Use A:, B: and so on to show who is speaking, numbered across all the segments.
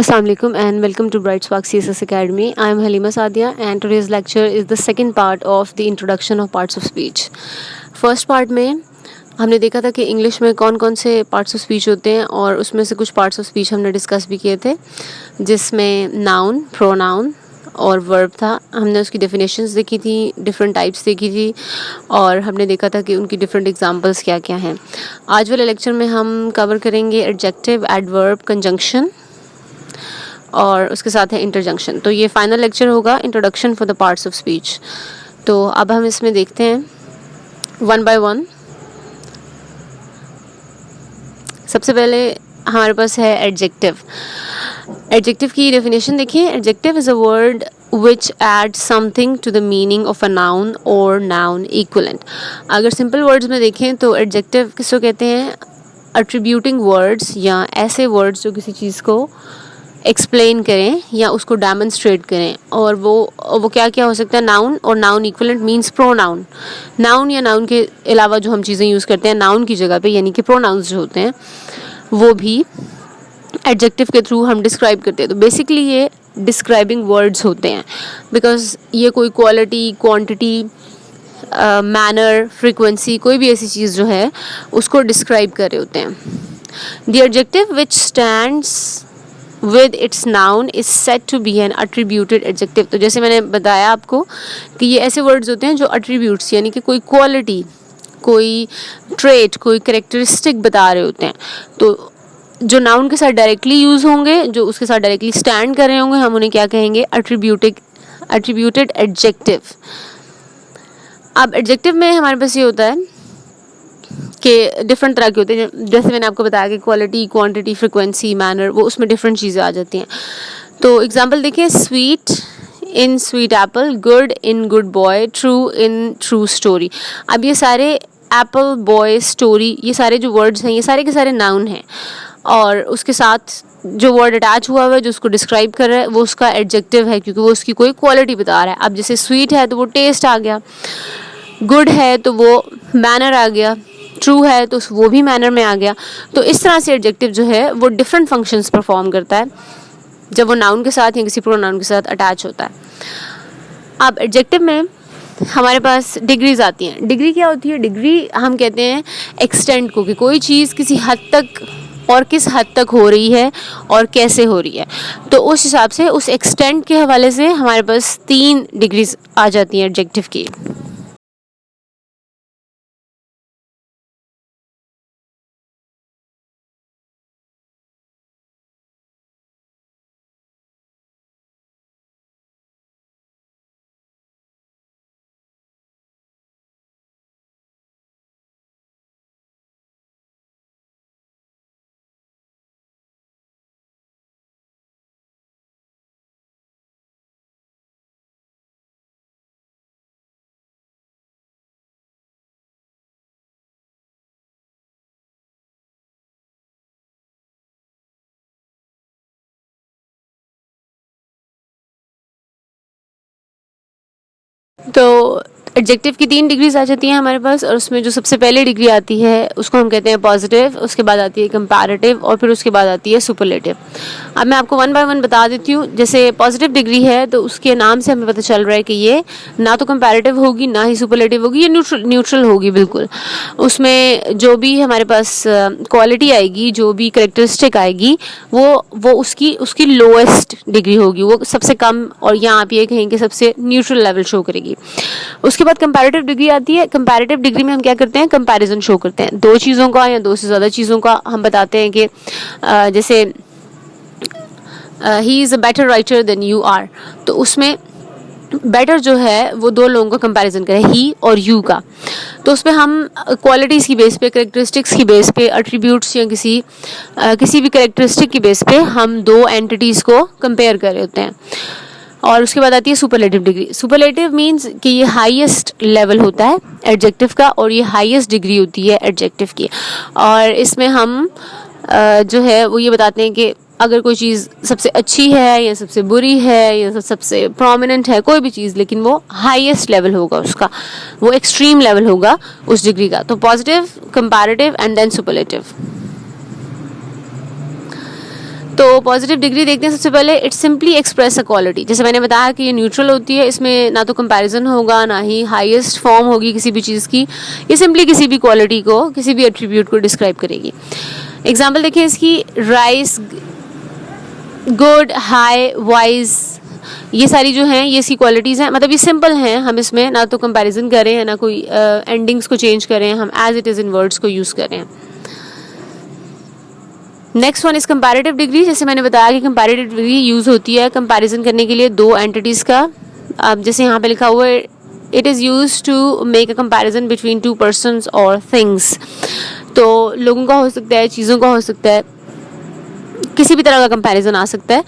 A: Assalamualaikum and welcome to Bright Spark CSS Academy. I am Halima Sadia and today's lecture is the second part of the introduction of parts of speech. First part में हमने देखा था कि English में कौन कौन से parts of speech होते हैं और उसमें से कुछ पार्ट्स ऑफ स्पीच हमने डिस्कस भी किए थे, जिसमें नाउन, प्रोनाउन और वर्ब था. हमने उसकी डेफिनेशंस देखी थी, डिफरेंट टाइप्स देखी थी और हमने देखा था कि उनकी डिफरेंट एग्जांपल्स क्या क्या हैं. आज वाले लेक्चर में हम कवर करेंगे एडजेक्टिव, एडवर्ब, कंजंक्शन और उसके साथ है इंटरजंक्शन. तो ये फाइनल लेक्चर होगा introduction for the parts of speech. तो अब हम इसमें देखते हैं वन बाय वन. सबसे पहले हमारे पास है एडजेक्टिव. एडजेक्टिव की डेफिनेशन देखिए. Adjective is a word which add something to the meaning of a noun और नाउन इक्वलेंट. अगर सिंपल वर्ड्स में देखें तो एडजेक्टिव किसको कहते हैं? अट्रीब्यूटिंग वर्ड्स या ऐसे वर्ड्स जो किसी चीज़ को एक्सप्लेन करें या उसको डेमोन्स्ट्रेट करें. और वो क्या क्या हो सकता है? नाउन और noun equivalent means pronoun. Noun या नाउन के अलावा जो हम चीज़ें यूज़ करते हैं नाउन की जगह पे, यानी कि प्रोनाउंस जो होते हैं वो भी एडजेक्टिव के थ्रू हम डिस्क्राइब करते हैं. तो बेसिकली ये डिस्क्राइबिंग वर्ड्स होते हैं, बिकॉज ये कोई क्वालिटी, क्वांटिटी, मैनर, फ्रीक्वेंसी, कोई भी ऐसी चीज़ जो है उसको डिस्क्राइब कर रहे होते हैं. The adjective which stands with its noun is said to be an attributed adjective. तो जैसे मैंने बताया आपको कि ये ऐसे वर्ड्स होते हैं जो attributes यानी कि कोई क्वालिटी, कोई ट्रेट, कोई करेक्टरिस्टिक बता रहे होते हैं. तो जो नाउन के साथ डायरेक्टली यूज़ होंगे, जो उसके साथ डायरेक्टली स्टैंड कर रहे होंगे, हम उन्हें क्या कहेंगे? attributed adjective. अब एडजेक्टिव में हमारे पास ये होता है कि डिफरेंट तरह के होते हैं. जैसे मैंने आपको बताया कि क्वालिटी, क्वांटिटी, फ्रिक्वेंसी, मैनर, वो उसमें डिफरेंट चीज़ें आ जाती हैं. तो एग्जांपल देखिए. Sweet in sweet Apple, good in good boy, true in true story. अब ये सारे एप्पल, बॉय, स्टोरी, ये सारे जो वर्ड्स हैं ये सारे के सारे नाउन हैं और उसके साथ जो वर्ड अटैच हुआ हुआ है जो उसको डिस्क्राइब कर रहा है वो उसका एडजेक्टिव है, क्योंकि वो उसकी कोई क्वालिटी बता रहा है. अब जैसे स्वीट है तो वो टेस्ट आ गया, गुड है तो वो मैनर आ गया, ट्रू है तो वो भी मैनर में आ गया. तो इस तरह से एडजेक्टिव जो है वो डिफरेंट फंक्शंस परफॉर्म करता है जब वो नाउन के साथ या किसी प्रोनाउन के साथ अटैच होता है. अब एडजेक्टिव में हमारे पास डिग्रीज आती हैं. डिग्री क्या होती है? डिग्री हम कहते हैं एक्सटेंट को, कि कोई चीज़ किसी हद तक और किस हद तक हो रही है और कैसे हो रही है. तो उस हिसाब से उस एक्सटेंट के हवाले से हमारे पास 3 डिग्रीज आ जाती हैं एडजेक्टिव की. तो एडजेक्टिव की 3 डिग्रीज आ जाती हैं हमारे पास, और उसमें जो सबसे पहले डिग्री आती है उसको हम कहते हैं पॉजिटिव, उसके बाद आती है कंपैरेटिव और फिर उसके बाद आती है सुपरलेटिव. अब मैं आपको वन बाय वन बता देती हूँ. जैसे पॉजिटिव डिग्री है तो उसके नाम से हमें पता चल रहा है कि ये ना तो कंपैरेटिव होगी ना ही सुपरलेटिव होगी, ये न्यूट्रल होगी बिल्कुल. उसमें जो भी हमारे पास क्वालिटी आएगी, जो भी करेक्टरिस्टिक आएगी वो उसकी लोएस्ट डिग्री होगी, वो सबसे कम, और यहाँ आप ये कहेंगे सबसे न्यूट्रल लेवल शो करेगी. उसके बाद कंपैरेटिव डिग्री आती है. कंपैरेटिव डिग्री में हम क्या करते हैं? कंपैरिजन शो करते हैं. 2 चीज़ों का या 2 से ज़्यादा चीज़ों का हम बताते हैं कि जैसे he is a better writer than you are. तो उसमें बेटर जो है वो 2 लोगों का कंपैरिजन करें, ही और यू का. तो उसमें हम क्वालिटीज़ की बेस पे, करेक्टरिस्टिक्स की बेस पे, एट्रीब्यूट्स या किसी भी करेक्टरिस्टिक की बेस पे हम 2 एंटिटीज़ को कंपेयर कर रहे होते हैं. और उसके बाद आती है सुपरलेटिव डिग्री. सुपरलेटिव मींस कि ये हाईएस्ट लेवल होता है एडजेक्टिव का और ये हाईएस्ट डिग्री होती है एडजेक्टिव की. और इसमें हम जो है वो ये बताते हैं कि अगर कोई चीज़ सबसे अच्छी है या सबसे बुरी है या सबसे प्रोमिनेंट है, कोई भी चीज़, लेकिन वो हाईएस्ट लेवल होगा उसका, वो एक्सट्रीम लेवल होगा उस डिग्री का. तो positive, comparative and then superlative. तो पॉजिटिव डिग्री देखते हैं सबसे पहले, it simply express a quality. जैसे मैंने बताया कि ये न्यूट्रल होती है, इसमें ना तो कंपैरिजन होगा ना ही हाईएस्ट फॉर्म होगी किसी भी चीज़ की, ये सिंपली किसी भी क्वालिटी को, किसी भी एट्रीब्यूट को डिस्क्राइब करेगी। एग्जाम्पल देखिए इसकी, राइस, गुड, हाई, वाइज, ये सारी जो हैं ये इसकी क्वालिटीज़ हैं, मतलब ये सिंपल हैं, हम इसमें ना तो कंपैरिजन कर रहे हैं ना कोई एंडिंग्स को चेंज कर रहे हैं, हम एज इट इज़ इन वर्ड्स को यूज़ कर रहे हैं। Next one is comparative degree. जैसे मैंने बताया कि कंपैरेटिव डिग्री यूज़ होती है कंपैरिजन करने के लिए दो एंटिटीज़ का। अब जैसे यहाँ पे लिखा हुआ है, it is use to make a comparison between two persons और थिंग्स। तो लोगों का हो सकता है, चीज़ों का हो सकता है, किसी भी तरह का कंपैरिजन आ सकता है,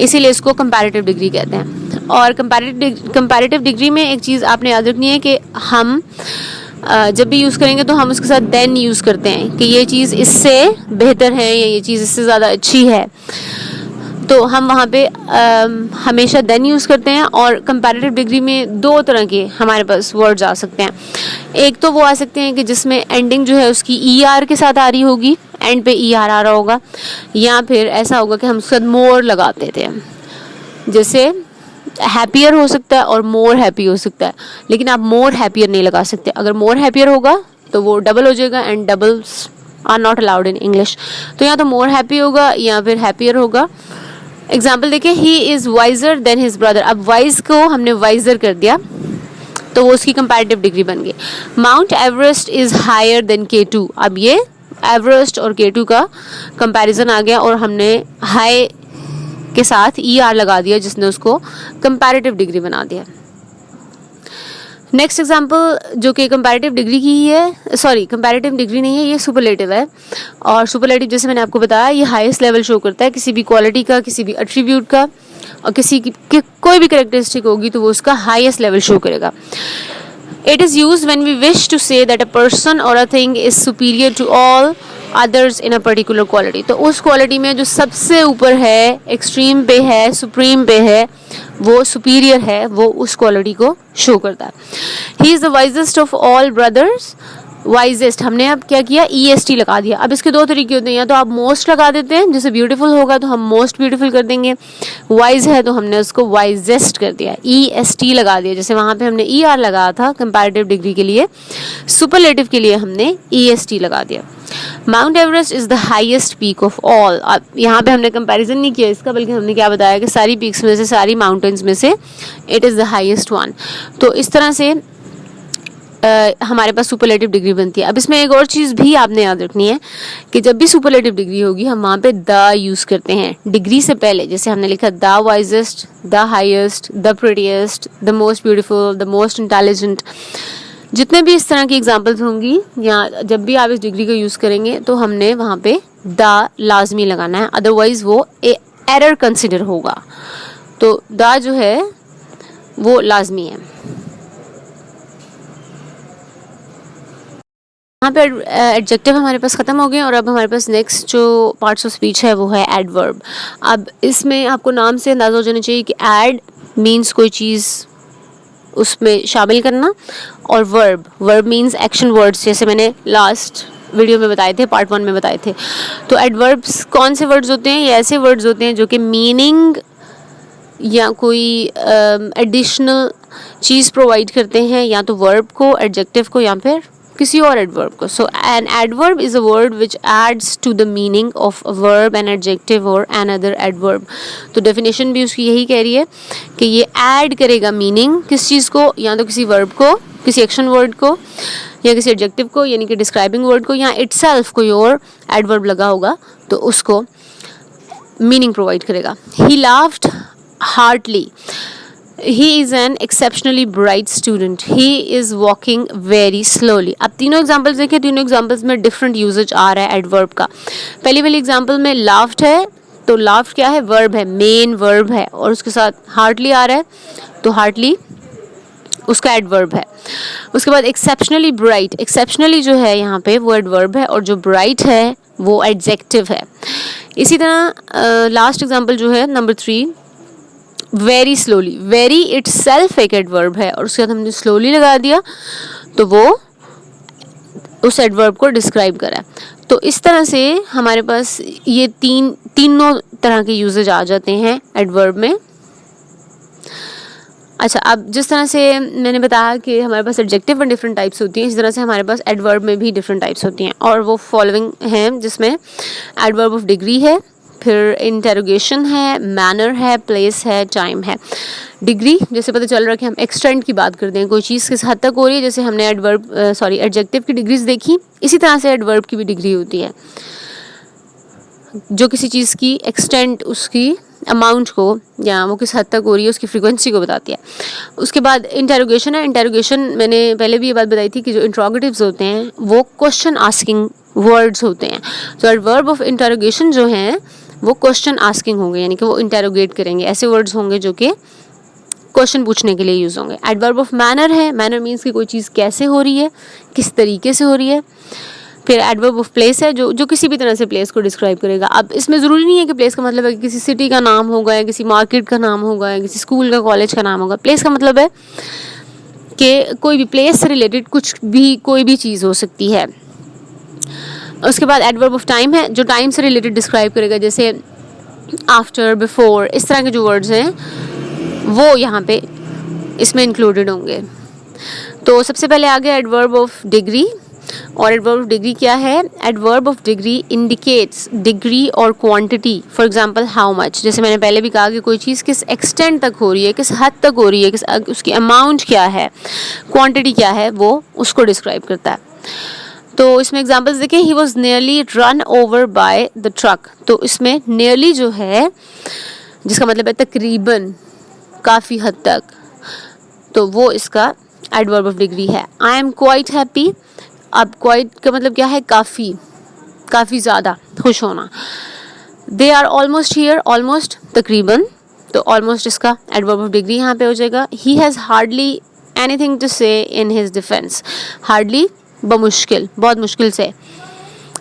A: इसीलिए इसको कंपैरेटिव डिग्री कहते हैं। और कंपैरेटिव डिग्री में एक चीज़ आपने याद रखनी है कि हम जब भी यूज़ करेंगे तो हम उसके साथ देन यूज़ करते हैं कि ये चीज़ इससे बेहतर है या ये चीज़ इससे ज़्यादा अच्छी है, तो हम वहाँ पे हमेशा देन यूज़ करते हैं। और कंपैरेटिव डिग्री में दो तरह के हमारे पास वर्ड्स आ सकते हैं। एक तो वो आ सकते हैं कि जिसमें एंडिंग जो है उसकी ER के साथ आ रही होगी, एंड पे ER आ रहा होगा, या फिर ऐसा होगा कि हम उसके साथ मोर लगाते थे, जैसे हैप्पियर हो सकता है और मोर हैप्पी हो सकता है, लेकिन आप मोर हैप्पियर नहीं लगा सकते। अगर मोर हैप्पियर होगा तो वो डबल हो जाएगा, and doubles are not allowed in English. तो या तो मोर हैप्पी होगा या फिर हैप्पियर होगा। एग्जाम्पल देखिए, he is visor then his brother. अब वाइज को हमने वाइजर कर दिया तो वो उसकी कंपैरेटिव डिग्री बन गई। Mount Everest is higher than K2। अब ये एवरेस्ट और K2 का कंपैरिजन आ गया और हमने हाई के साथ ER लगा दिया, जिसने उसको कंपैरेटिव डिग्री बना दिया। नेक्स्ट एग्जांपल जो कि कंपैरेटिव डिग्री की ही है, सॉरी कंपैरेटिव डिग्री नहीं है, ये सुपरलेटिव है। और सुपरलेटिव जैसे मैंने आपको बताया ये हाईएस्ट लेवल शो करता है किसी भी क्वालिटी का, किसी भी एट्रीब्यूट का, और किसी की कोई भी कैरेक्टरिस्टिक होगी तो वो उसका हाईएस्ट लेवल शो करेगा। It is used when we wish to say that a person or a thing is superior to all others in a particular quality। तो उस क्वालिटी में जो सबसे ऊपर है, एक्सट्रीम पे है, सुप्रीम पे है, वो सुपीरियर है, वो उस क्वालिटी को शो करता है। He is the wisest of all brothers। Wisest हमने अब क्या किया, EST लगा दिया। अब इसके दो तरीके होते हैं, या तो आप मोस्ट लगा देते हैं, जैसे ब्यूटीफुल होगा तो हम मोस्ट ब्यूटीफुल कर देंगे, वाइज है तो हमने उसको वाइजेस्ट कर दिया, EST लगा दिया, जैसे वहाँ पे हमने ER लगाया था कंपैरेटिव डिग्री के लिए, सुपरलेटिव के लिए हमने EST लगा दिया। Mount Everest is the highest peak of all. अब यहाँ पे हमने कंपैरिजन नहीं किया इसका, बल्कि हमने क्या बताया कि सारी पीक्स में से, सारी माउंटेन्स में से it is the highest one. तो इस तरह से हमारे पास सुपरलेटिव डिग्री बनती है। अब इसमें एक और चीज़ भी आपने याद रखनी है कि जब भी सुपरलेटिव डिग्री होगी हम वहाँ पे द यूज़ करते हैं डिग्री से पहले। जैसे हमने लिखा the wisest, the highest, the prettiest, the most beautiful, the most intelligent, जितने भी इस तरह की एग्जांपल्स होंगी या जब भी आप इस डिग्री को यूज़ करेंगे तो हमने वहाँ पे द लाजमी लगाना है, अदरवाइज वो एरर कंसिडर होगा। तो द जो है वो लाजमी है। यहाँ पे एडजेक्टिव हमारे पास ख़त्म हो गए और अब हमारे पास नेक्स्ट जो पार्ट्स ऑफ स्पीच है वो है एडवर्ब। अब इसमें आपको नाम से अंदाज़ा हो जाना चाहिए कि एड मीन्स कोई चीज़ उसमें शामिल करना, और वर्ब मीन्स एक्शन वर्ड्स, जैसे मैंने लास्ट वीडियो में बताए थे, पार्ट 1 में बताए थे। तो एडवर्ब्स कौन से वर्ड्स होते हैं? ये ऐसे वर्ड्स होते हैं जो कि मीनिंग या कोई एडिशनल चीज़ प्रोवाइड करते हैं, या तो वर्ब को, एडजेक्टिव को, या फिर किसी और एडवर्ब को। So an adverb is a word which adds to the meaning of a verb, an adjective और एन अदर एडवर्ब। तो डेफिनेशन भी उसकी यही कह रही है कि ये ऐड करेगा मीनिंग किस चीज़ को, या तो किसी वर्ब को, किसी एक्शन वर्ड को, या किसी एडजेक्टिव को, यानी कि डिस्क्राइबिंग वर्ड को, या इटसेल्फ कोई और एडवर्ब लगा होगा तो उसको मीनिंग प्रोवाइड करेगा। He laughed heartily, he is an exceptionally bright student, he is walking very slowly। अब तीनों एग्जाम्पल्स देखिए, तीनों एग्जाम्पल्स में डिफरेंट यूजेज आ रहा है एडवर्ब का। पहली वाली एग्जाम्पल में लाफ्ड है, तो लाफ्ड क्या है? वर्ब है, मेन वर्ब है, और उसके साथ हार्टली आ रहा है तो हार्टली उसका एडवर्ब है। उसके बाद एक्सेप्शनली ब्राइट, एक्सेप्शनली जो है यहाँ पे वो एडवर्ब है, और जो ब्राइट है वो एडजेक्टिव है। इसी तरह लास्ट एग्जाम्पल जो है number 3, very slowly, very itself एक एडवर्ब है और उसके बाद हमने स्लोली लगा दिया तो वो उस एडवर्ब को डिस्क्राइब करा है। तो इस तरह से हमारे पास ये तीनों तरह के यूजेज आ जाते हैं एडवर्ब में। अच्छा, अब जिस तरह से मैंने बताया कि हमारे पास एडजेक्टिव में डिफरेंट टाइप्स होती हैं, इस तरह से हमारे पास एडवर्ब में भी डिफरेंट टाइप्स होती हैं, और वो फॉलोइंग हैं, जिसमें एडवर्ब ऑफ डिग्री है, फिर इंटेरोगेशन है, मैनर है, प्लेस है, टाइम है। डिग्री जैसे पता चल रहा है कि हम एक्सटेंट की बात करते हैं, कोई चीज़ किस हद तक हो रही है, जैसे हमने एडजेक्टिव की डिग्रीज देखी, इसी तरह से एडवर्ब की भी डिग्री होती है, जो किसी चीज़ की एक्सटेंट, उसकी अमाउंट को, या वो किस हद तक हो रही है, उसकी फ्रीक्वेंसी को बताती है। उसके बाद इंटेरोगेशन है। इंटेरोगेशन मैंने पहले भी ये बात बताई थी कि जो इंट्रोगेटिव्स होते हैं वो क्वेश्चन आस्किंग वर्ड्स होते हैं। तो एडवर्ब ऑफ इंटेरोगेशन जो हैं वो क्वेश्चन आस्किंग होंगे, यानी कि वो इंटेरोगेट करेंगे, ऐसे वर्ड्स होंगे जो कि क्वेश्चन पूछने के लिए यूज़ होंगे। एडवर्ब ऑफ मैनर है। मैनर मीन्स कि कोई चीज़ कैसे हो रही है, किस तरीके से हो रही है। फिर एडवर्ब ऑफ प्लेस है, जो किसी भी तरह से प्लेस को डिस्क्राइब करेगा। अब इसमें ज़रूरी नहीं है कि प्लेस का मतलब है कि किसी सिटी का नाम होगा, या किसी मार्केट का नाम होगा, या किसी स्कूल का, कॉलेज का नाम होगा। प्लेस का मतलब है कि कोई भी प्लेस से रिलेटेड कोई भी चीज़ हो सकती है। उसके बाद एडवर्ब ऑफ टाइम है, जो टाइम से रिलेटेड डिस्क्राइब करेगा, जैसे आफ्टर, बिफोर, इस तरह के जो वर्ड्स हैं वो यहाँ पे इसमें इंक्लूडेड होंगे। तो सबसे पहले आ गया एडवर्ब ऑफ डिग्री। और एडवर्ब ऑफ डिग्री क्या है? Adverb of degree indicates degree और quantity. For example how much, जैसे मैंने पहले भी कहा कि कोई चीज़ किस एक्सटेंट तक हो रही है, किस हद तक हो रही है, उसकी अमाउंट क्या है, क्वांटिटी क्या है, वो उसको डिस्क्राइब करता है। तो इसमें एग्जांपल्स देखें, he was nearly run over by the truck. तो इसमें नियरली जो है, जिसका मतलब है तकरीबन, काफ़ी हद तक, तो वो इसका एडवर्ब ऑफ डिग्री है। I am quite happy. अब क्वाइट का मतलब क्या है? काफ़ी, काफ़ी ज़्यादा खुश होना। They are almost here, almost तकरीबन, तो ऑलमोस्ट इसका एडवर्ब ऑफ डिग्री यहाँ पे हो जाएगा। He has hardly anything to say in his defence. Hardly बमुश्किल, बहुत मुश्किल से,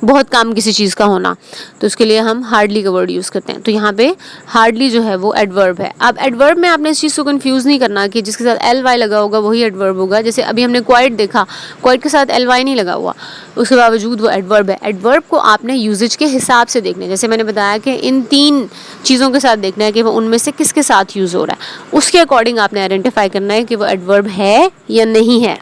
A: बहुत काम किसी चीज़ का होना, तो उसके लिए हम हार्डली का वर्ड यूज़ करते हैं। तो यहाँ पे हार्डली जो है वो एडवर्ब है। अब एडवर्ब में आपने इस चीज़ को कंफ्यूज नहीं करना कि जिसके साथ एल वाई लगा होगा वही एडवर्ब होगा। जैसे अभी हमने क्वाइट देखा, क्वाइट के साथ एल वाई नहीं लगा हुआ, उसके बावजूद वो एडवर्ब है। एडवर्ब को आपने यूजेज के हिसाब से देखना है, जैसे मैंने बताया कि इन 3 चीज़ों के साथ देखना है कि वो उनमें से किसके साथ यूज़ हो रहा है, उसके अकॉर्डिंग आपने आइडेंटिफाई करना है कि वो एडवर्ब है या नहीं है।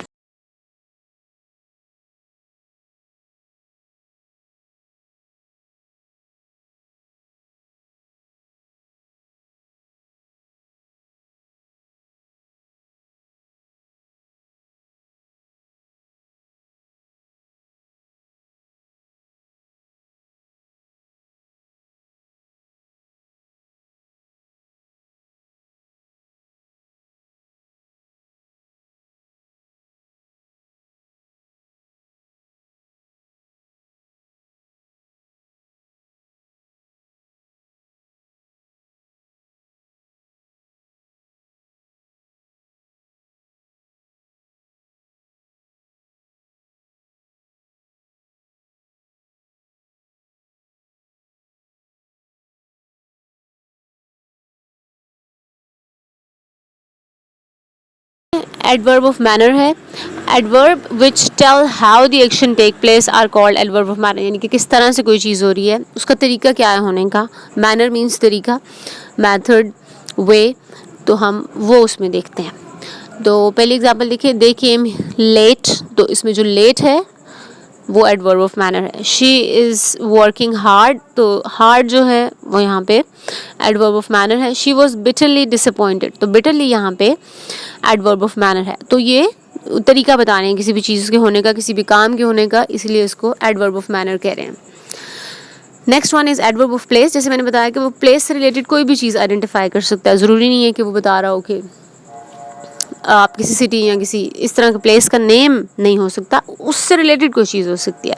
A: एडवर्ब ऑफ मैनर है। Adverb which tell how the action take place are called adverb of manner, यानी कि किस तरह से कोई चीज़ हो रही है, उसका तरीका क्या है होने का। मैनर मीन्स तरीका, मैथड, वे, तो हम वो उसमें देखते हैं। तो पहली एग्जांपल देखिए, दे केम लेट, तो इसमें जो लेट है वो एडवर्ब ऑफ मैनर है। शी इज़ वर्किंग हार्ड, तो हार्ड जो है वो यहाँ पे एडवर्ब ऑफ मैनर है। शी वॉज बिटरली डिसअपॉइंटेड, तो बिटरली यहाँ पे एडवर्ब ऑफ मैनर है। तो ये तरीका बता रहे हैं किसी भी चीज़ के होने का, किसी भी काम के होने का, इसलिए इसको एडवर्ब ऑफ मैनर कह रहे हैं। Next one is adverb of place. जैसे मैंने बताया कि वो प्लेस से रिलेटेड कोई भी चीज़ आइडेंटिफाई कर सकता है, ज़रूरी नहीं है कि वो बता रहा हो कि आप किसी सिटी या किसी इस तरह के प्लेस का नेम नहीं हो सकता, उससे रिलेटेड कोई चीज़ हो सकती है।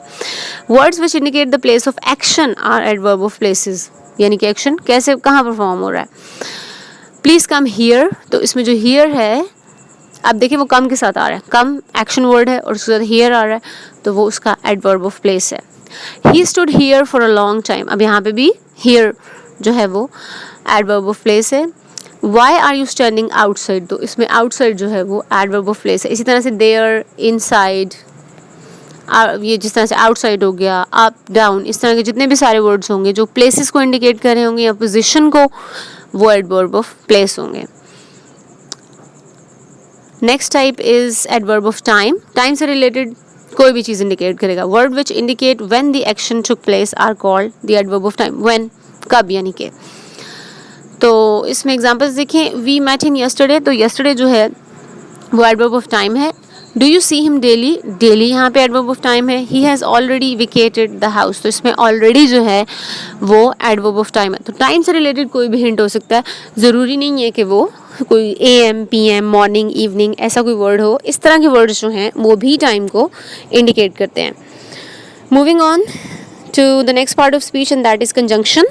A: Words which indicate the place of action are adverb of places, यानी कि एक्शन कैसे, कहाँ परफॉर्म हो रहा है। प्लीज़ कम हियर, तो इसमें जो हियर है, अब देखिए वो कम के साथ आ रहा है, कम एक्शन वर्ड है और उसके साथ हियर आ रहा है, तो वो उसका एडवर्ब ऑफ प्लेस है। He stood here for a long time, अब यहाँ पे भी हियर जो है वो एडवर्ब ऑफ प्लेस है। Why are you standing outside, तो इसमें आउटसाइड जो है वो एडवर्ब ऑफ प्लेस है। इसी तरह से देयर, इनसाइड, ये जिस तरह से आउटसाइड हो गया, अप डाउन, इस तरह के जितने भी सारे वर्ड्स होंगे जो प्लेसेस को इंडिकेट कर रहे होंगे या पोजीशन को, वो एडवर्ब ऑफ प्लेस होंगे. Next type is adverb of time. Time से रिलेटेड कोई भी चीज़ इंडिकेट करेगा. Word which indicate when the action took place are called the adverb of time. When, कब, यानी कि. तो इसमें एग्जांपल्स देखें. वी मेट इन यस्टरडे, तो यस्टरडे जो है वो एडवर्ब ऑफ टाइम है. Do you see him daily, daily यहाँ पे एडवर्ब ऑफ टाइम है. He has already vacated the house, तो इसमें ऑलरेडी जो है वो एडवर्ब ऑफ टाइम है. तो टाइम से रिलेटेड कोई भी हिंट हो सकता है. ज़रूरी नहीं है कि वो कोई AM, PM, मॉर्निंग, इवनिंग ऐसा कोई वर्ड हो. इस तरह के वर्ड्स जो हैं वो भी टाइम को इंडिकेट करते हैं. Moving on to the next part of speech and that is conjunction.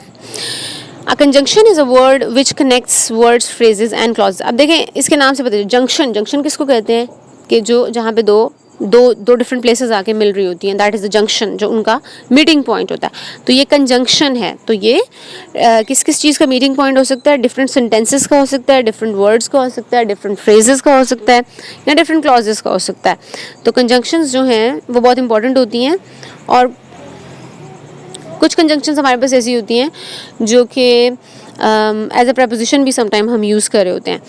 A: A conjunction is a word which connects words, phrases and clauses. अब देखें इसके नाम से पता है. जंक्शन, जंक्शन किसको कहते हैं कि जो जहाँ पे दो डिफरेंट प्लेसेस आके मिल रही होती हैं, दैट इज़ द जंक्शन, जो उनका मीटिंग पॉइंट होता है. तो ये कंजंक्शन है. तो ये किस किस चीज़ का मीटिंग पॉइंट हो सकता है. डिफरेंट सेंटेंसेस का हो सकता है, डिफरेंट वर्ड्स का हो सकता है, डिफरेंट फ्रेजेस का हो सकता है, या डिफरेंट क्लॉजेस का हो सकता है. तो कंजंक्शंस जो हैं वो बहुत इंपॉर्टेंट होती हैं. और कुछ कंजंक्शंस हमारे पास ऐसी होती हैं जो कि एज अ प्रपोजिशन भी समटाइम हम यूज़ कर रहे होते हैं.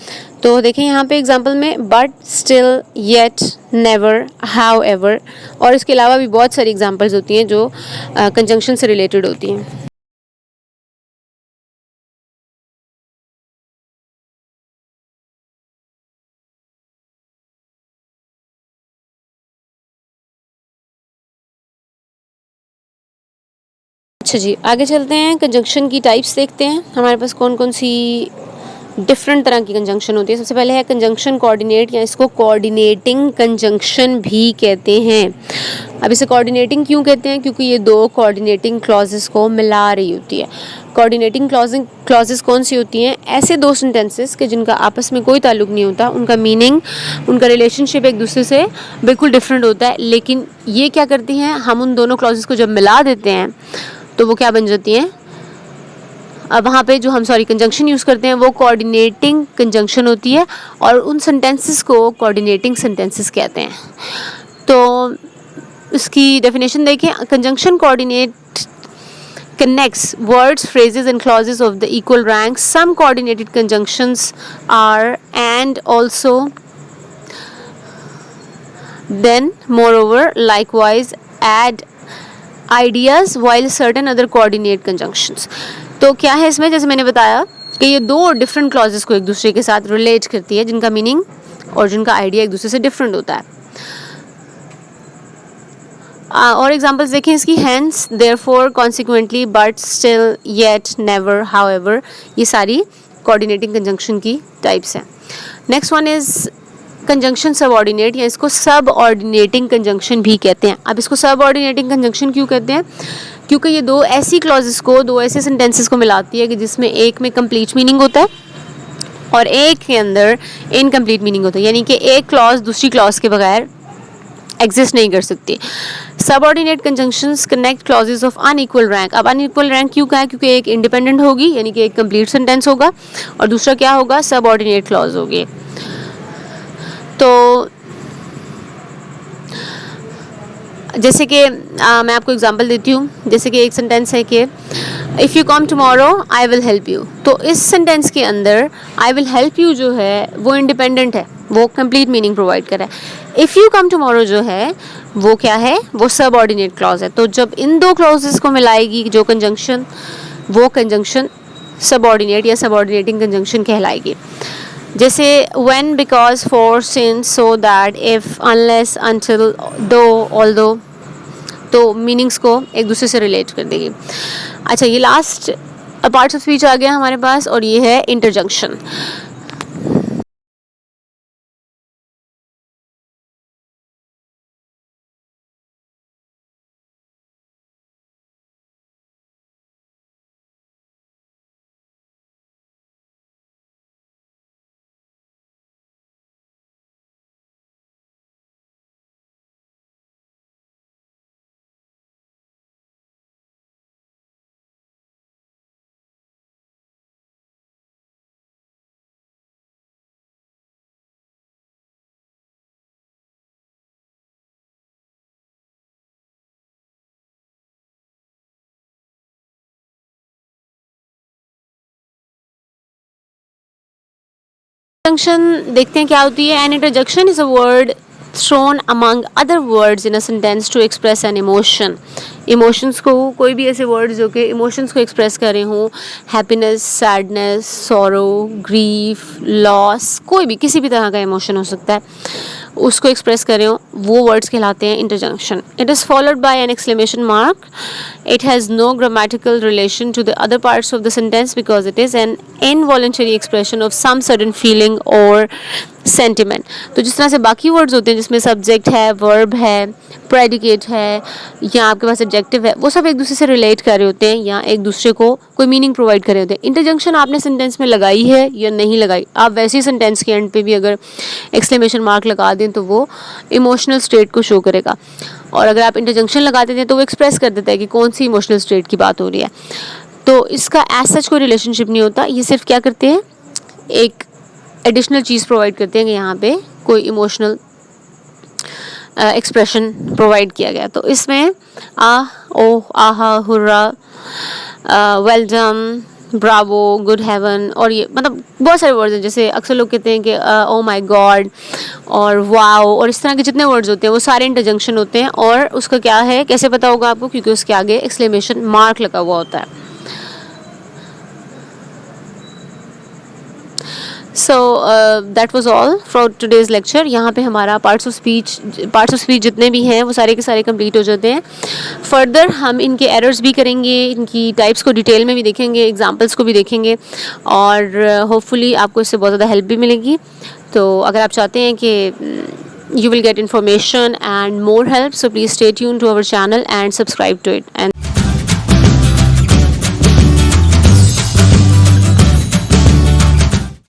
A: तो देखें यहाँ पे एग्जांपल में but, still, yet, never, how ever, और इसके अलावा भी बहुत सारी एग्जांपल्स होती हैं जो कंजंक्शन से रिलेटेड होती हैं. अच्छा जी, आगे चलते हैं. कंजंक्शन की टाइप्स देखते हैं हमारे पास कौन कौन सी डिफरेंट तरह की कंजंक्शन होती है. सबसे पहले है कंजंक्शन कोऑर्डिनेट, या इसको कोऑर्डिनेटिंग कंजंक्शन भी कहते हैं. अब इसे कोऑर्डिनेटिंग क्यों कहते हैं? क्योंकि ये दो कोऑर्डिनेटिंग क्लॉजेस को मिला रही होती है. कोऑर्डिनेटिंग क्लॉजेस कौन सी होती हैं? ऐसे दो सेंटेंसेस के जिनका आपस में कोई ताल्लुक नहीं होता, उनका मीनिंग, उनका रिलेशनशिप एक दूसरे से बिल्कुल डिफरेंट होता है, लेकिन ये क्या करती हैं, हम उन दोनों क्लॉजेस को जब मिला देते हैं तो वो क्या बन जाती हैं. अब वहाँ पे जो हम कंजंक्शन यूज़ करते हैं वो कोऑर्डिनेटिंग कंजंक्शन होती है, और उन सेंटेंसेस को कोऑर्डिनेटिंग सेंटेंसेस कहते हैं. तो इसकी डेफिनेशन देखें. Conjunction coordinate connects words, phrases and clauses of the equal rank. Some coordinated conjunctions are and also then moreover likewise add ideas while certain other coordinate conjunctions. तो क्या है इसमें, जैसे मैंने बताया कि ये दो डिफरेंट क्लॉजेस को एक दूसरे के साथ रिलेट करती है, जिनका मीनिंग और जिनका आइडिया एक दूसरे से डिफरेंट होता है. और एग्जांपल्स देखें इसकी. Hence, therefore, consequently, but, still, yet, never, however, ये सारी कोऑर्डिनेटिंग कंजंक्शन की टाइप्स हैं. Next one is conjunction subordinate, या इसको सब ऑर्डिनेटिंग कंजंक्शन भी कहते हैं. अब इसको सब ऑर्डिनेटिंग कंजंक्शन क्यों कहते हैं? क्योंकि ये दो ऐसी क्लॉजेस को, दो ऐसे सेंटेंसेस को मिलाती है कि जिसमें एक में कंप्लीट मीनिंग होता है और एक के अंदर इनकम्प्लीट मीनिंग होता है, यानी कि एक क्लॉज दूसरी क्लॉज के बगैर एग्जिस्ट नहीं कर सकती. Subordinate conjunctions connect clauses of unequal rank. अब अनइक्वल रैंक क्यों कहा है? क्योंकि एक इंडिपेंडेंट होगी, यानी कि एक कंप्लीट सेंटेंस होगा, और दूसरा क्या होगा, सबऑर्डिनेट क्लॉज होगी. तो जैसे कि मैं आपको एग्जांपल देती हूँ. जैसे कि एक सेंटेंस है कि if you come tomorrow I will help you. तो इस सेंटेंस के अंदर आई विल हेल्प यू जो है वो इंडिपेंडेंट है, वो कंप्लीट मीनिंग प्रोवाइड कर रहा है. इफ़ यू कम टुमारो जो है वो क्या है, वो सबऑर्डिनेट क्लॉज है. तो जब इन दो क्लॉजेस को मिलाएगी जो कंजंक्शन, वो कंजंक्शन सबऑर्डिनेट या सबऑर्डिनेटिंग कंजंक्शन कहलाएगी. जैसे when, because, for, since, so that, if, unless, until, though, although, तो मीनिंग्स को एक दूसरे से रिलेट कर देगी. अच्छा, ये लास्ट पार्ट्स ऑफ स्पीच आ गया हमारे पास, और ये है इंटरजंक्शन. इंटरजंक्शन देखते हैं क्या होती है. An interjection is a word thrown among other words in a sentence to express an emotion. Emotions को, कोई भी ऐसे वर्ड्स जो कि इमोशंस को एक्सप्रेस कर रहे हों, happiness, sadness, sorrow, grief, loss, कोई भी किसी भी तरह का इमोशन हो सकता है, उसको एक्सप्रेस कर रहे हो, वो वर्ड्स कहलाते हैं interjection. It is followed by an exclamation mark. It has no grammatical relation to the other parts of the sentence because it is an involuntary expression of some sudden feeling और sentiment. तो जिस तरह से बाकी words होते हैं जिसमें subject है, वर्ब है, प्रेडिकेट है, या आपके पास एडजेक्टिव है, वो सब एक दूसरे से रिलेट कर रहे होते हैं या एक दूसरे को कोई मीनिंग प्रोवाइड कर रहे होते हैं. इंटरजंक्शन आपने सेंटेंस में लगाई है या नहीं लगाई, आप वैसे ही सेंटेंस के एंड पे भी अगर एक्सक्लेमेशन मार्क लगा दें तो वो इमोशनल स्टेट को शो करेगा. और अगर आप इंटरजंक्शन लगा देते हैं तो वो एक्सप्रेस कर देता है कि कौन सी इमोशनल स्टेट की बात हो रही है. तो इसका एज सच कोई रिलेशनशिप नहीं होता. ये सिर्फ क्या करते हैं, एक एडिशनल चीज़ प्रोवाइड करते हैं कि यहाँ पे कोई इमोशनल एक्सप्रेशन प्रोवाइड किया गया. तो इसमें oh, aha, hurrah, well done, bravo, good heaven, और ये मतलब बहुत सारे वर्ड्स हैं. जैसे अक्सर लोग कहते हैं कि ओ माय गॉड और वाओ, और इस तरह के जितने वर्ड्स होते हैं वो सारे इंटरजंक्शन होते हैं. और उसका क्या है, कैसे पता होगा आपको, क्योंकि उसके आगे एक्सक्लेमेशन मार्क लगा हुआ होता है. So that was all for today's lecture. यहाँ पे हमारा पार्ट्स ऑफ स्पीच जितने भी हैं वो सारे के सारे कंप्लीट हो जाते हैं. फर्दर हम इनके एरर्स भी करेंगे, इनकी टाइप्स को डिटेल में भी देखेंगे, एग्जांपल्स को भी देखेंगे, और होपफुली आपको इससे बहुत ज़्यादा हेल्प भी मिलेगी. तो अगर आप चाहते हैं कि you will get information and more help, so please stay tuned to our channel and subscribe to it. And